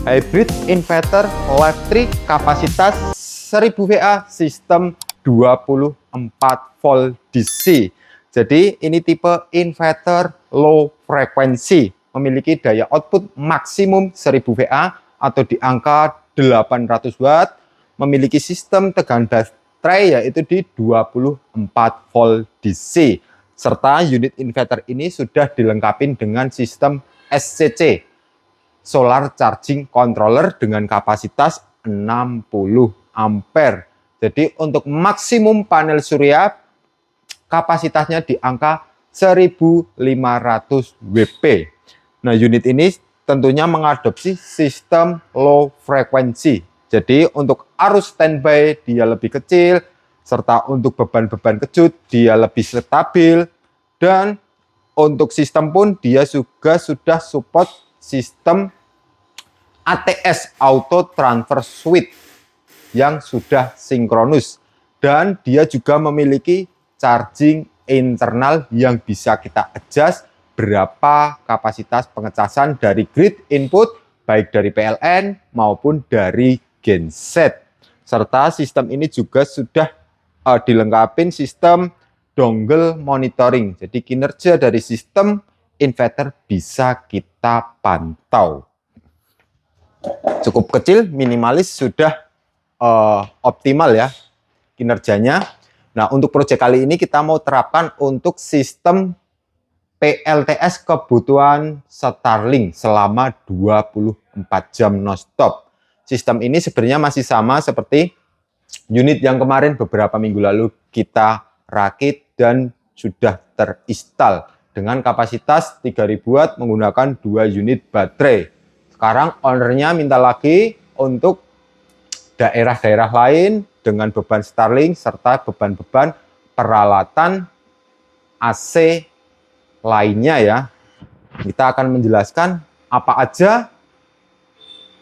hybrid inverter listrik kapasitas 1000 VA sistem 24 volt DC. Jadi ini tipe inverter low frekuensi, memiliki daya output maksimum 1000 VA atau di angka 800 watt, memiliki sistem tegangan baterai yaitu di 24 volt DC. Serta unit inverter ini sudah dilengkapi dengan sistem SCC, Solar Charging Controller, dengan kapasitas 60 ampere. Jadi untuk maksimum panel surya kapasitasnya di angka 1500 WP. Nah, unit ini tentunya mengadopsi sistem low frekuensi. Jadi untuk arus standby dia lebih kecil, serta untuk beban-beban kejut dia lebih stabil, dan untuk sistem pun dia juga sudah support sistem ATS Auto Transfer Switch yang sudah sinkronus, dan dia juga memiliki charging internal yang bisa kita adjust berapa kapasitas pengecasan dari grid input, baik dari PLN maupun dari genset. Serta sistem ini juga sudah dilengkapi sistem dongle monitoring. Jadi kinerja dari sistem inverter bisa kita pantau. Cukup kecil, minimalis, sudah optimal ya kinerjanya. Nah, untuk proyek kali ini kita mau terapkan untuk sistem PLTS kebutuhan Starlink selama 24 jam non-stop. Sistem ini sebenarnya masih sama seperti unit yang kemarin beberapa minggu lalu kita rakit dan sudah terinstall dengan kapasitas 3000 watt menggunakan 2 unit baterai. Sekarang ownernya minta lagi untuk daerah-daerah lain dengan beban Starlink serta beban-beban peralatan AC lainnya ya. Kita akan menjelaskan apa aja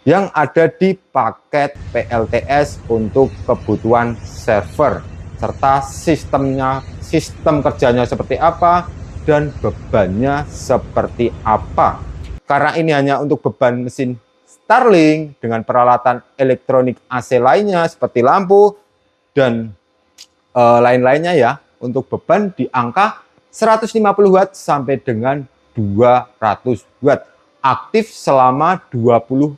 yang ada di paket PLTS untuk kebutuhan server, serta sistem kerjanya seperti apa dan bebannya seperti apa. Karena ini hanya untuk beban mesin Starlink dengan peralatan elektronik AC lainnya seperti lampu dan lain-lainnya ya, untuk beban di angka 150 watt sampai dengan 200 watt, aktif selama 24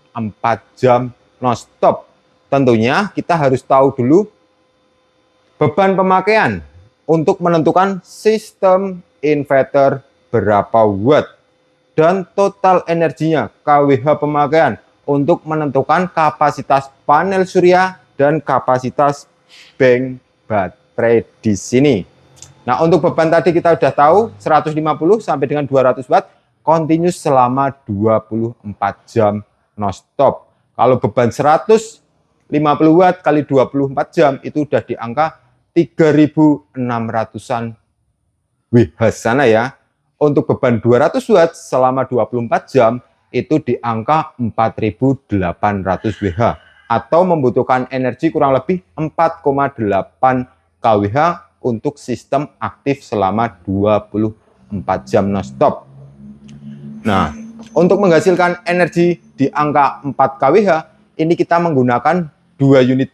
jam non-stop. Tentunya kita harus tahu dulu beban pemakaian untuk menentukan sistem inverter berapa watt, dan total energinya kWh pemakaian untuk menentukan kapasitas panel surya dan kapasitas bank baterai di sini. Nah, untuk beban tadi kita sudah tahu 150 sampai dengan 200 watt continuous selama 24 jam non-stop. Kalau beban 150 watt kali 24 jam itu udah di angka 3600-an WH sana ya. Untuk beban 200 watt selama 24 jam itu di angka 4800 WH atau membutuhkan energi kurang lebih 4,8 kWh untuk sistem aktif selama 24 jam non-stop. Nah, untuk menghasilkan energi di angka 4 kWh, ini kita menggunakan 2 unit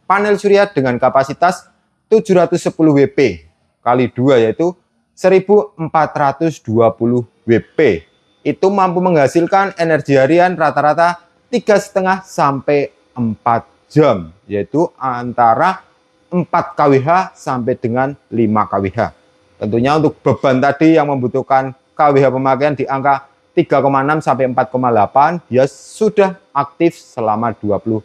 panel surya dengan kapasitas 710 WP kali 2 yaitu 1420 WP. Itu mampu menghasilkan energi harian rata-rata 3,5 sampai 4 jam, yaitu antara 4 kWh sampai dengan 5 kWh. Tentunya untuk beban tadi yang membutuhkan kWh pemakaian di angka 3,6 sampai 4,8, dia sudah aktif selama 24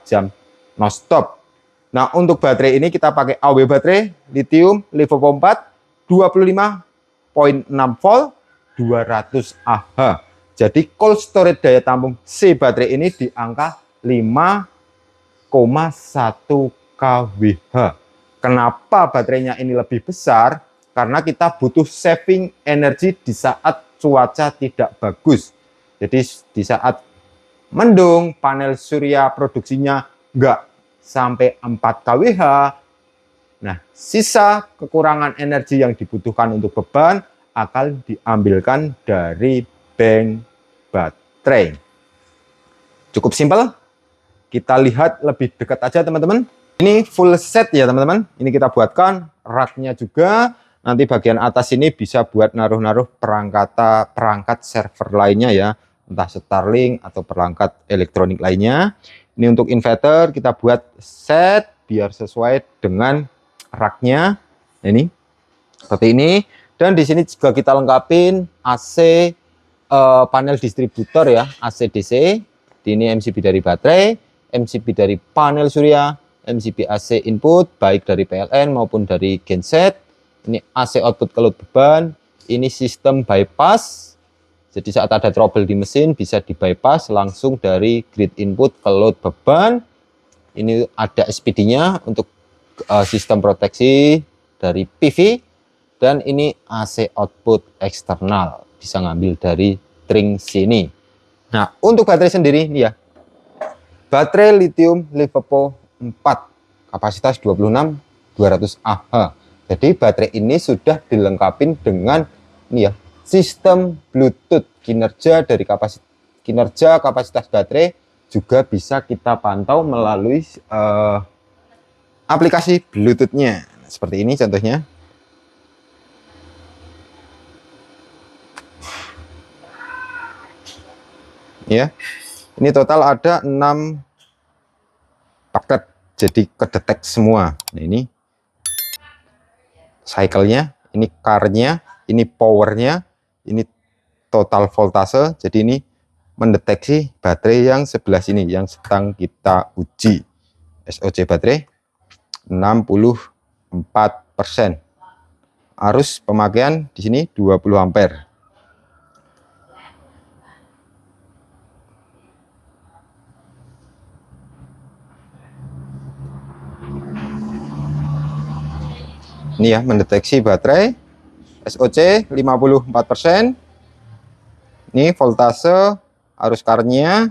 jam non-stop. Nah, untuk baterai ini kita pakai AW baterai lithium Livopo 4 25,6 volt 200 Ah. Jadi cold storage daya tampung C baterai ini di angka 5,1 kWh. Kenapa baterainya ini lebih besar? Karena kita butuh saving energi di saat cuaca tidak bagus. Jadi di saat mendung, panel surya produksinya enggak sampai 4 kWh. Nah, sisa kekurangan energi yang dibutuhkan untuk beban akan diambilkan dari bank baterai. Cukup simpel. Kita lihat lebih dekat aja teman-teman. Ini full set ya teman-teman. Ini kita buatkan raknya juga. Nanti bagian atas ini bisa buat naruh-naruh perangkat server lainnya ya. Entah Starlink atau perangkat elektronik lainnya. Ini untuk inverter kita buat set biar sesuai dengan raknya. Ini seperti ini. Dan di sini juga kita lengkapin AC panel distributor ya, AC DC. Ini MCB dari baterai, MCB dari panel surya, MCB AC input baik dari PLN maupun dari genset. Ini AC output ke load beban. Ini sistem bypass. Jadi saat ada trouble di mesin bisa di bypass langsung dari grid input ke load beban. Ini ada SPD-nya untuk sistem proteksi dari PV. Dan ini AC output eksternal. Bisa ngambil dari string sini. Nah, untuk baterai sendiri ini ya. Baterai lithium LiFePO 4 kapasitas 26200 Ah. Jadi baterai ini sudah dilengkapi dengan ini ya, sistem Bluetooth. Kinerja kapasitas baterai juga bisa kita pantau melalui aplikasi Bluetooth-nya. Seperti ini contohnya. Ya. Ini total ada 6 paket. Jadi kedetek semua. Nah, ini cycle-nya, ini car-nya, ini power-nya, ini total voltase. Jadi ini mendeteksi baterai yang sebelah sini yang sedang kita uji. SOC baterai 64%. Arus pemakaian di sini 20 ampere. Ini ya, mendeteksi baterai SOC 54%. Ini voltase, arus car-nya,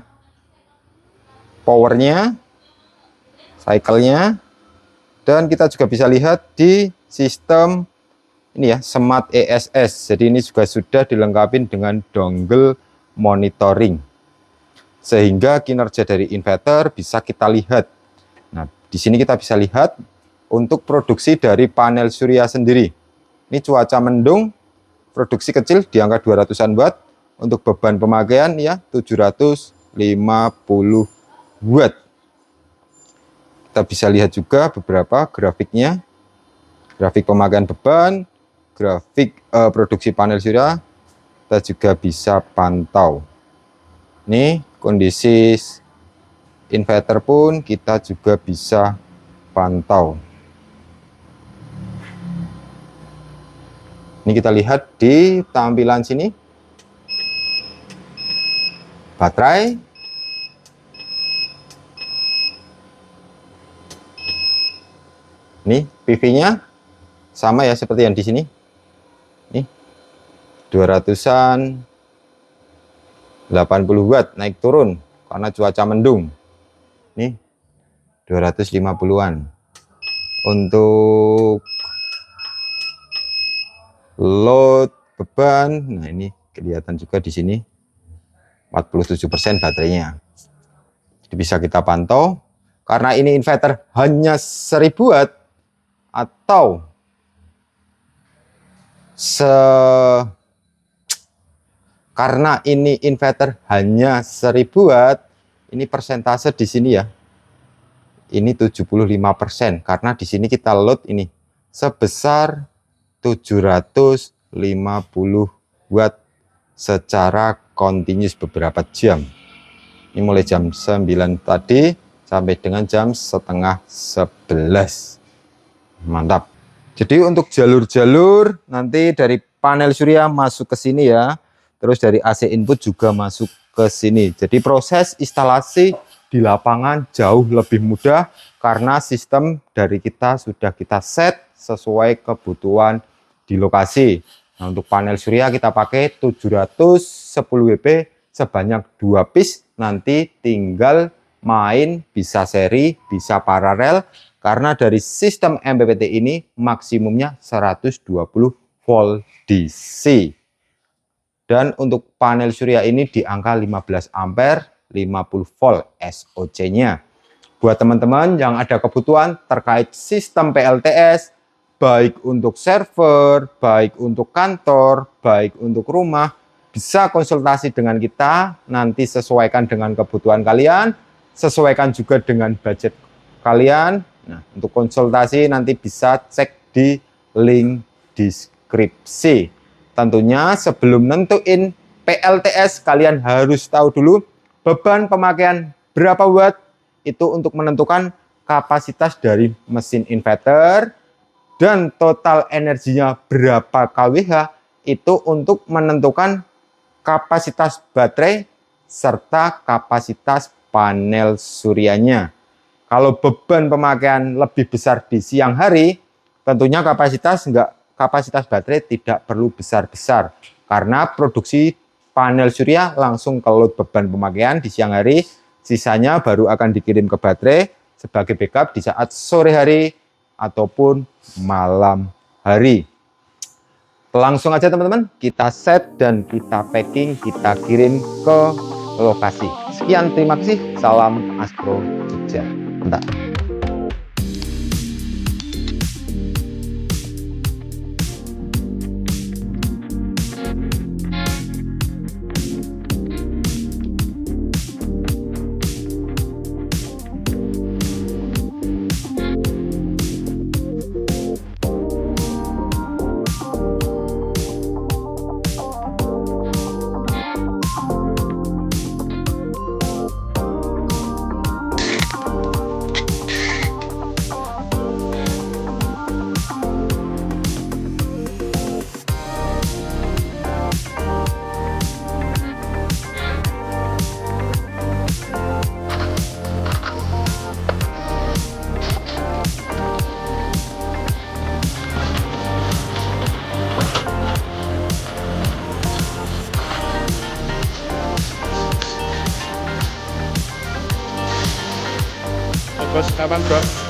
powernya, cycle-nya. Dan kita juga bisa lihat di sistem ini ya, Smart ESS. Jadi ini juga sudah dilengkapi dengan dongle monitoring. Sehingga kinerja dari inverter bisa kita lihat. Nah, di sini kita bisa lihat untuk produksi dari panel surya sendiri. Ini cuaca mendung, produksi kecil di angka 200-an watt. Untuk beban pemakaian ya 750 watt. Kita bisa lihat juga beberapa grafiknya. Grafik pemakaian beban, grafik produksi panel surya, kita juga bisa pantau. Ini kondisi inverter pun kita juga bisa pantau. Ini kita lihat di tampilan sini. Baterai. Ini PV-nya sama ya seperti yang di sini. Nih. 200-an 80 watt naik turun karena cuaca mendung. Nih 250-an. Untuk load beban, nah ini kelihatan juga di sini 47% baterainya. Jadi bisa kita pantau karena ini inverter hanya 1000 watt atau karena ini inverter hanya 1000 watt, ini persentase di sini ya. Ini 75% karena di sini kita load ini sebesar 750 watt secara continuous beberapa jam. Ini mulai jam 9 tadi sampai dengan jam setengah 11. Mantap. Jadi untuk jalur-jalur nanti dari panel surya masuk ke sini ya. Terus dari AC input juga masuk ke sini. Jadi proses instalasi di lapangan jauh lebih mudah karena sistem dari kita sudah kita set sesuai kebutuhan di lokasi. Nah, untuk panel surya kita pakai 710 WP sebanyak 2 piece. Nanti tinggal main bisa seri, bisa paralel. Karena dari sistem MPPT ini maksimumnya 120 volt DC. Dan untuk panel surya ini di angka 15 ampere. 50 volt SOC-nya. Buat teman-teman yang ada kebutuhan terkait sistem PLTS, baik untuk server, baik untuk kantor, baik untuk rumah, bisa konsultasi dengan kita, nanti sesuaikan dengan kebutuhan kalian, sesuaikan juga dengan budget kalian. Nah, untuk konsultasi nanti bisa cek di link deskripsi. Tentunya sebelum nentuin PLTS, kalian harus tahu dulu beban pemakaian berapa watt, itu untuk menentukan kapasitas dari mesin inverter, dan total energinya berapa kWh, itu untuk menentukan kapasitas baterai serta kapasitas panel suryanya. Kalau beban pemakaian lebih besar di siang hari, tentunya kapasitas baterai tidak perlu besar-besar karena produksi panel surya langsung ke load beban pemakaian di siang hari, sisanya baru akan dikirim ke baterai sebagai backup di saat sore hari ataupun malam hari. Langsung aja teman-teman, kita set dan kita packing, kita kirim ke lokasi. Sekian, terima kasih. Salam Astro Jogja. Bentar. Bos kapan bro?